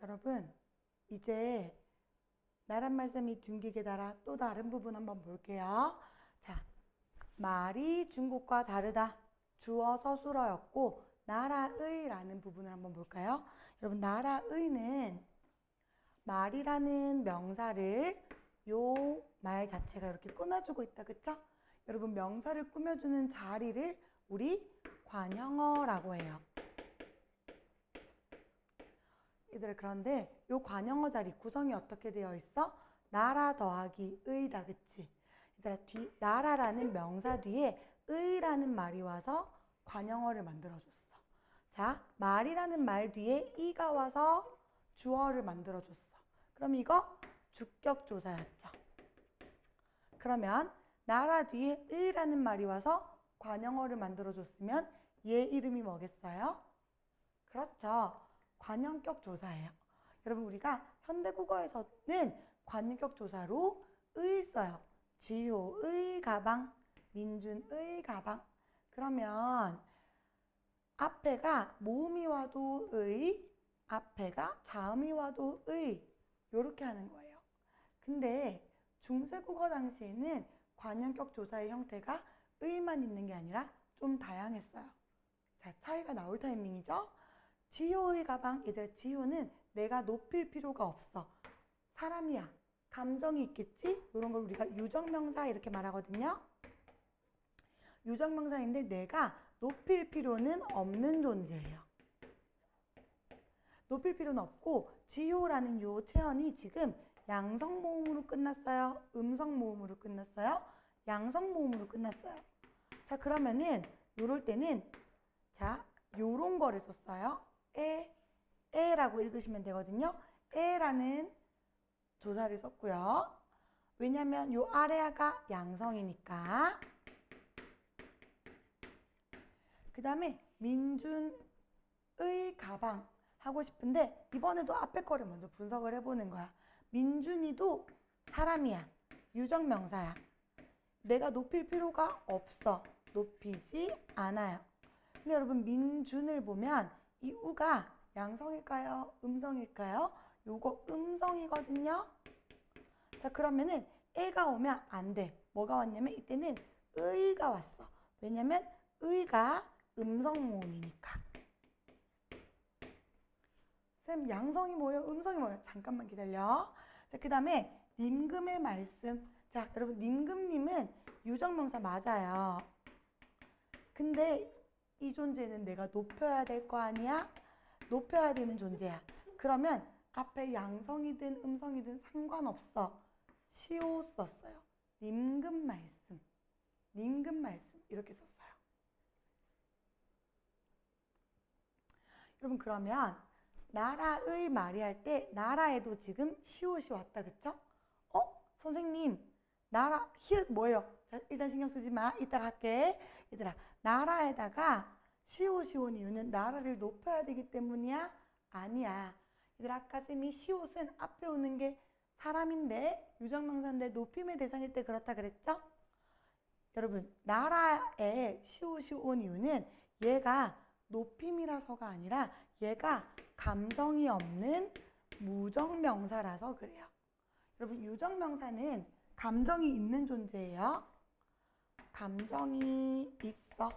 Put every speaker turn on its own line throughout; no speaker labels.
여러분, 이제 나란 말씀이 둥기게 달아 또 다른 부분 한번 볼게요. 자, 말이 중국과 다르다. 주어 서술어였고 나라의라는 부분을 한번 볼까요? 여러분, 나라의는 말이라는 명사를 요 말 자체가 이렇게 꾸며주고 있다. 그쵸? 여러분, 명사를 꾸며주는 자리를 우리 관형어라고 해요. 얘들아, 그런데 요 관형어 자리 구성이 어떻게 되어 있어? 나라 더하기 의다. 그치? 얘들아, 나라라는 명사 뒤에 의라는 말이 와서 관형어를 만들어줬어. 자, 말이라는 말 뒤에 이가 와서 주어를 만들어줬어. 그럼 이거 주격조사였죠. 그러면 나라 뒤에 의라는 말이 와서 관형어를 만들어줬으면 얘 이름이 뭐겠어요? 그렇죠. 관형격 조사예요. 여러분, 우리가 현대국어에서는 관형격 조사로 의 써요. 지효의 가방, 민준의 가방. 그러면 앞에가 모음이 와도 의, 앞에가 자음이 와도 의, 이렇게 하는 거예요. 근데 중세국어 당시에는 관형격 조사의 형태가 의만 있는 게 아니라 좀 다양했어요. 자, 차이가 나올 타이밍이죠. 지효의 가방, 얘들아, 지효는 내가 높일 필요가 없어. 사람이야. 감정이 있겠지? 이런 걸 우리가 유적명사 이렇게 말하거든요. 유적명사인데 내가 높일 필요는 없는 존재예요. 높일 필요는 없고 지효라는 요 체언이 지금 양성모음으로 끝났어요? 음성모음으로 끝났어요? 양성모음으로 끝났어요. 자, 그러면은 요럴 때는 자, 요런 거를 썼어요. 에라고 읽으시면 되거든요. 에라는 조사를 썼고요. 왜냐면 요 아래가 양성이니까. 그 다음에 민준의 가방 하고 싶은데 이번에도 앞에 거를 먼저 분석을 해보는 거야. 민준이도 사람이야. 유적명사야. 내가 높일 필요가 없어. 높이지 않아요. 근데 여러분, 민준을 보면 이 우가 양성일까요? 음성일까요? 요거 음성이거든요. 자, 그러면은 애가 오면 안 돼. 뭐가 왔냐면 이때는 의가 왔어. 왜냐면 의가 음성모음이니까. 쌤, 양성이 뭐예요? 음성이 뭐예요? 잠깐만 기다려. 자, 그 다음에 님금의 말씀. 자, 여러분, 님금님은 유적명사 맞아요. 근데 이 존재는 내가 높여야 될 거 아니야? 높여야 되는 존재야. 그러면 앞에 양성이든 음성이든 상관없어. 시오 썼어요. 님금 말씀. 님금 말씀. 이렇게 썼어요. 여러분, 그러면 나라의 말이 할 때 나라에도 지금 시옷이 왔다. 그쵸? 선생님, 나라 히읗 뭐예요? 자, 일단 신경 쓰지 마. 이따 갈게. 얘들아, 나라에다가 시옷이 온 이유는 나라를 높여야 되기 때문이야? 아니야. 얘들아, 아까 쌤이 시옷은 앞에 오는 게 사람인데 유적명사인데 높임의 대상일 때 그렇다 그랬죠? 여러분, 나라에 시옷이 온 이유는 얘가 높임이라서가 아니라 얘가 감정이 없는 무정명사라서 그래요. 여러분, 유정명사는 감정이 있는 존재예요. 감정이 있어.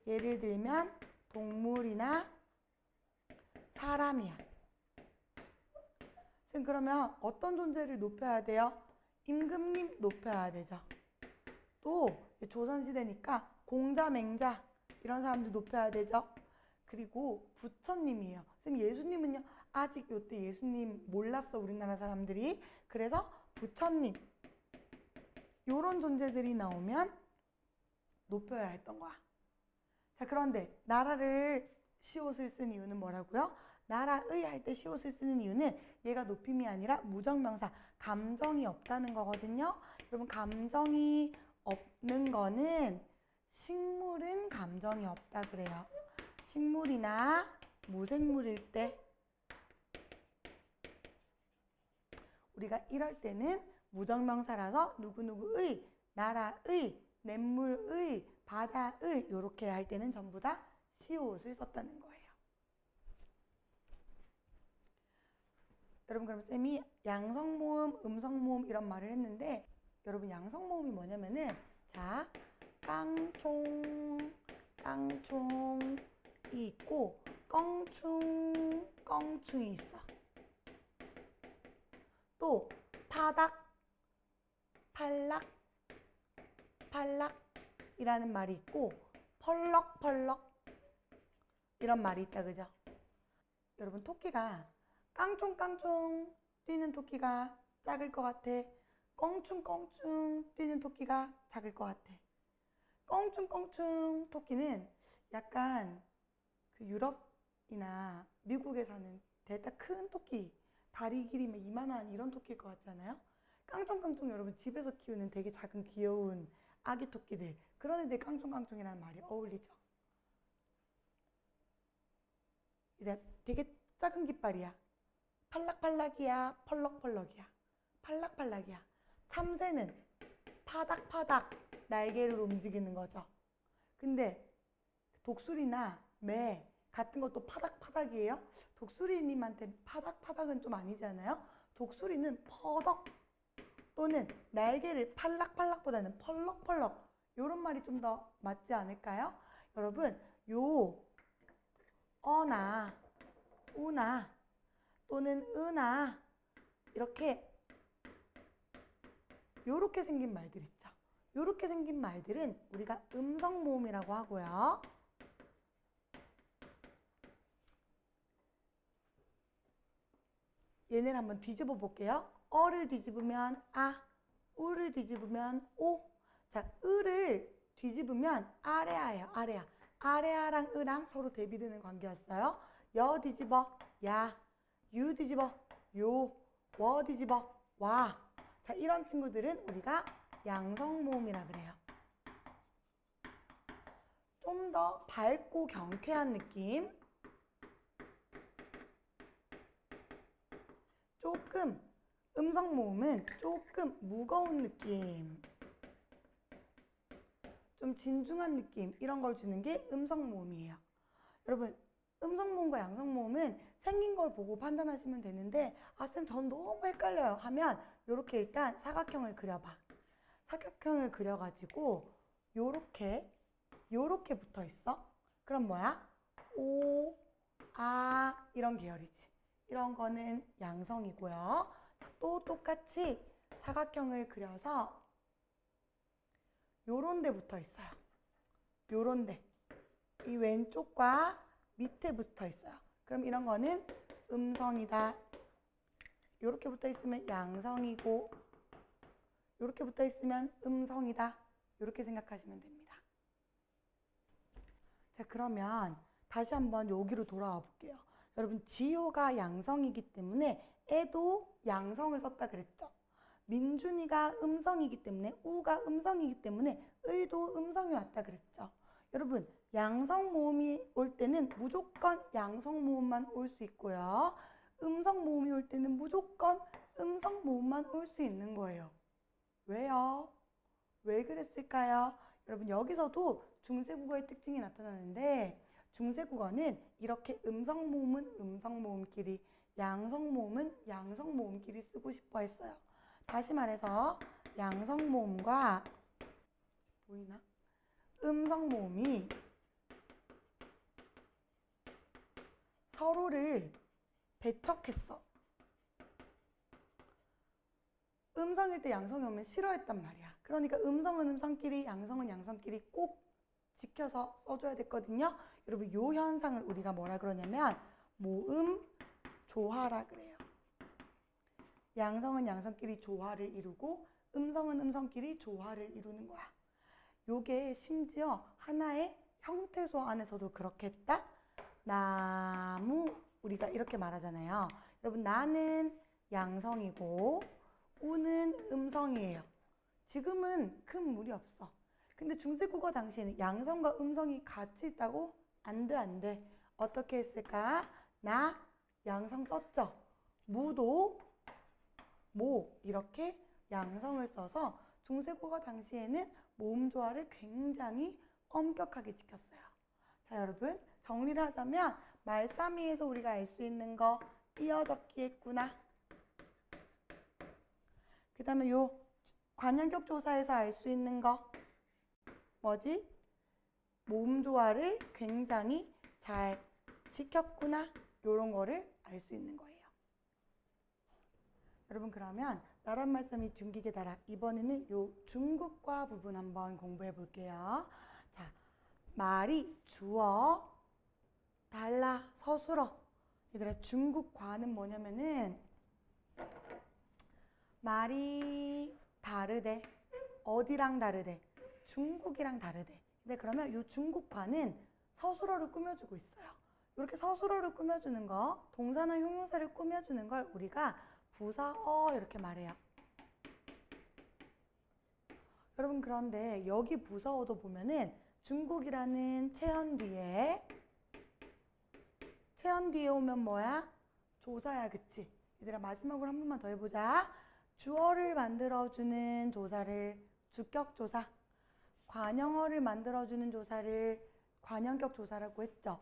예를 들면 동물이나 사람이야. 선생님, 그러면 어떤 존재를 높여야 돼요? 임금님 높여야 되죠. 또 조선시대니까 공자, 맹자 이런 사람들 높여야 되죠. 그리고 부처님이에요. 선생님, 예수님은요? 아직 이때 예수님 몰랐어, 우리나라 사람들이. 그래서 부처님 이런 존재들이 나오면 높여야 했던 거야. 자, 그런데 나라를 시옷을 쓴 이유는 뭐라고요? 나라의 할 때 시옷을 쓰는 이유는 얘가 높임이 아니라 무정명사, 감정이 없다는 거거든요. 여러분, 감정이 없는 거는 식물은 감정이 없다 그래요. 식물이나 무생물일 때 우리가 이럴 때는 무정명사라서 누구누구의, 나라의, 냇물의, 바다의 이렇게 할 때는 전부 다 시옷을 썼다는 거예요. 여러분 그럼 쌤이 양성모음, 음성모음 이런 말을 했는데 여러분 양성모음이 뭐냐면은 자 깡총, 깡총이 있고 껑충, 껑충이 있어. 또 파닥, 팔락, 팔락이라는 말이 있고 펄럭펄럭 이런 말이 있다 그죠? 여러분 토끼가 깡총깡총 뛰는 토끼가 작을 것 같아? 껑충껑충 뛰는 토끼가 작을 것 같아? 껑충껑충 토끼는 약간 그 유럽이나 미국에 사는 대다 큰 토끼, 다리 길이면 이만한 이런 토끼일 것 같잖아요? 깡총깡총 여러분 집에서 키우는 되게 작은 귀여운 아기 토끼들, 그런 애들 깡총깡총이라는 말이 어울리죠? 이제 되게 작은 깃발이야. 팔락팔락이야, 펄럭펄럭이야. 팔락팔락이야. 참새는 파닥파닥 날개를 움직이는 거죠. 근데 독수리나 매 같은 것도 파닥파닥이에요. 독수리님한테 파닥파닥은 좀 아니잖아요. 독수리는 퍼덕 또는 날개를 팔락팔락보다는 펄럭펄럭 이런 말이 좀 더 맞지 않을까요? 여러분 요 어나 우나 또는 으나 이렇게 요렇게 생긴 말들 있죠. 요렇게 생긴 말들은 우리가 음성 모음이라고 하고요. 얘네를 한번 뒤집어 볼게요. 어를 뒤집으면 아, 우를 뒤집으면 오. 자, 으를 뒤집으면 아래아예요. 아래아. 아래아랑 으랑 서로 대비되는 관계였어요. 여 뒤집어 야, 유 뒤집어 요, 워 뒤집어 와. 자, 이런 친구들은 우리가 양성모음이라 그래요. 좀 더 밝고 경쾌한 느낌. 조금 음성 모음은 조금 무거운 느낌, 좀 진중한 느낌 이런 걸 주는 게 음성 모음이에요. 여러분 음성 모음과 양성 모음은 생긴 걸 보고 판단하시면 되는데 아 쌤 전 너무 헷갈려요 하면 이렇게 일단 사각형을 그려봐. 사각형을 그려가지고 요렇게 붙어 있어. 그럼 뭐야? 오, 아 이런 계열이지. 이런 거는 양성이고요. 또 똑같이 사각형을 그려서 요런 데 붙어 있어요. 요런 데. 이 왼쪽과 밑에 붙어 있어요. 그럼 이런 거는 음성이다. 요렇게 붙어 있으면 양성이고 요렇게 붙어 있으면 음성이다. 요렇게 생각하시면 됩니다. 자, 그러면 다시 한번 여기로 돌아와 볼게요. 여러분 지효가 양성이기 때문에 애도 양성을 썼다 그랬죠. 민준이가 음성이기 때문에 우가 음성이기 때문에 의도 음성이 왔다 그랬죠. 여러분 양성 모음이 올 때는 무조건 양성 모음만 올 수 있고요. 음성 모음이 올 때는 무조건 음성 모음만 올 수 있는 거예요. 왜요? 왜 그랬을까요? 여러분 여기서도 중세국어의 특징이 나타나는데 중세국어는 이렇게 음성 모음은 음성 모음끼리, 양성 모음은 양성 모음끼리 쓰고 싶어 했어요. 다시 말해서 양성 모음과 보이나? 음성 모음이 서로를 배척했어. 음성일 때 양성이 오면 싫어했단 말이야. 그러니까 음성은 음성끼리, 양성은 양성끼리 꼭 지켜서 써줘야 됐거든요. 여러분 이 현상을 우리가 뭐라 그러냐면 모음 조화라 그래요. 양성은 양성끼리 조화를 이루고 음성은 음성끼리 조화를 이루는 거야. 요게 심지어 하나의 형태소 안에서도 그렇게 했다. 나무 우리가 이렇게 말하잖아요. 여러분 나는 양성이고 우는 음성이에요. 지금은 큰 무리 없어. 근데 중세국어 당시에는 양성과 음성이 같이 있다고? 안 돼, 안 돼. 어떻게 했을까? 나 양성 썼죠. 무도 모 이렇게 양성을 써서 중세국어 당시에는 모음 조화를 굉장히 엄격하게 지켰어요. 자, 여러분 정리를 하자면 말싸미에서 우리가 알 수 있는 거 이어적기 했구나. 그 다음에 요 관형격 조사에서 알 수 있는 거 뭐지? 몸 조화를 굉장히 잘 지켰구나. 요런 거를 알 수 있는 거예요. 여러분 그러면 나란 말씀이 둥기게 달아. 이번에는 요 중국과 부분 한번 공부해 볼게요. 자, 말이 주어, 달라, 서술어. 얘들아 중국과는 뭐냐면은 말이 다르대. 어디랑 다르대? 중국이랑 다르대. 근데 그러면 요 중국과는 서술어를 꾸며주고 있어요. 이렇게 서술어를 꾸며주는 거, 동사나 형용사를 꾸며주는 걸 우리가 부사어 이렇게 말해요. 여러분 그런데 여기 부사어도 보면은 중국이라는 체언 뒤에 오면 뭐야? 조사야, 그치? 얘들아 마지막으로 한 번만 더 해보자. 주어를 만들어주는 조사를 주격조사, 관형어를 만들어주는 조사를 관형격 조사라고 했죠.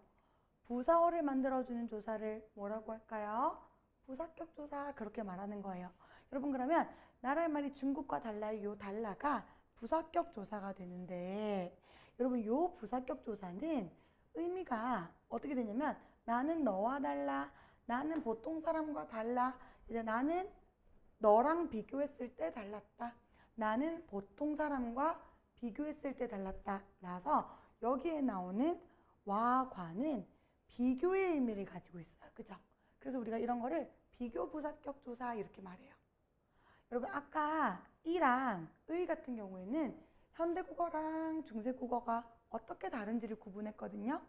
부사어를 만들어주는 조사를 뭐라고 할까요? 부사격 조사, 그렇게 말하는 거예요. 여러분 그러면 나라의 말이 중국과 달라요. 요 달라가 부사격 조사가 되는데 여러분 요 부사격 조사는 의미가 어떻게 되냐면 나는 너와 달라, 나는 보통 사람과 달라, 이제 나는 너랑 비교했을 때 달랐다, 나는 보통 사람과 비교했을 때 달랐다 라서 여기에 나오는 와, 과는 비교의 의미를 가지고 있어요. 그죠? 그래서 우리가 이런 거를 비교 부사격 조사 이렇게 말해요. 여러분 아까 이랑 의 같은 경우에는 현대국어랑 중세국어가 어떻게 다른지를 구분했거든요.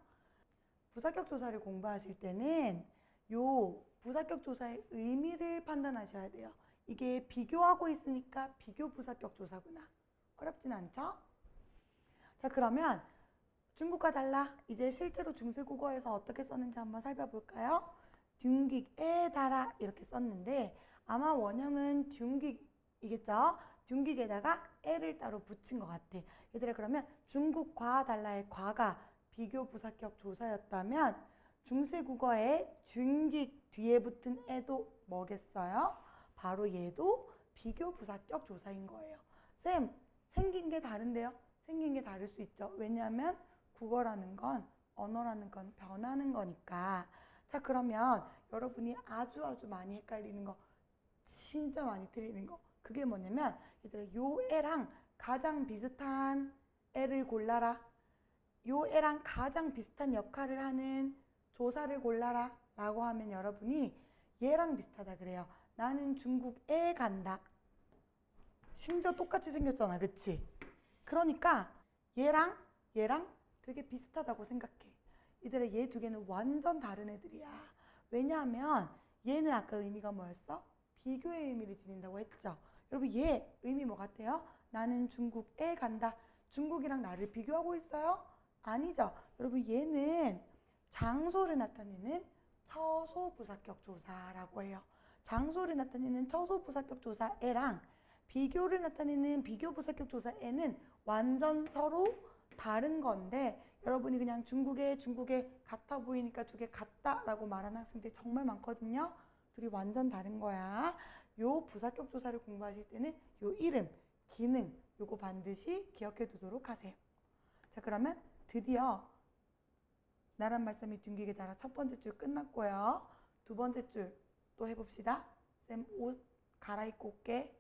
부사격 조사를 공부하실 때는 요 부사격 조사의 의미를 판단하셔야 돼요. 이게 비교하고 있으니까 비교 부사격 조사구나. 어렵진 않죠? 자 그러면 중국과 달라. 이제 실제로 중세국어에서 어떻게 썼는지 한번 살펴볼까요? 둥깃에 달아 이렇게 썼는데 아마 원형은 둥깃이겠죠? 둥깃에다가 에를 따로 붙인 것 같아. 얘들아 그러면 중국과 달라의 과가 비교 부사격 조사였다면 중세국어의 둥깃 뒤에 붙은 에도 뭐겠어요? 바로 얘도 비교 부사격 조사인 거예요. 쌤, 생긴 게 다른데요? 생긴 게 다를 수 있죠. 왜냐하면 국어라는 건, 언어라는 건 변하는 거니까. 자 그러면 여러분이 아주 많이 헷갈리는 거, 진짜 많이 틀리는 거, 그게 뭐냐면 얘들아 요 애랑 가장 비슷한 애를 골라라, 요 애랑 가장 비슷한 역할을 하는 조사를 골라라 라고 하면 여러분이 얘랑 비슷하다 그래요. 나는 중국에 간다. 심지어 똑같이 생겼잖아, 그치? 그러니까 얘랑 되게 비슷하다고 생각해. 얘들아 얘 두 개는 완전 다른 애들이야. 왜냐하면 얘는 아까 의미가 뭐였어? 비교의 의미를 지닌다고 했죠. 여러분 얘 의미 뭐 같아요? 나는 중국에 간다. 중국이랑 나를 비교하고 있어요? 아니죠. 여러분 얘는 장소를 나타내는 처소부사격 조사라고 해요. 장소를 나타내는 처소부사격 조사에랑 비교를 나타내는 비교부사격 조사에는 완전 서로 다른 건데 여러분이 그냥 중국에 같아 보이니까 두 개 같다라고 말하는 학생들이 정말 많거든요. 둘이 완전 다른 거야. 요 부사격 조사를 공부하실 때는 요 이름, 기능 요거 반드시 기억해 두도록 하세요. 자 그러면 드디어 나란 말씀이 둥기게 달아 첫 번째 줄 끝났고요. 두 번째 줄 또 해봅시다. 쌤 옷 갈아입고 올게.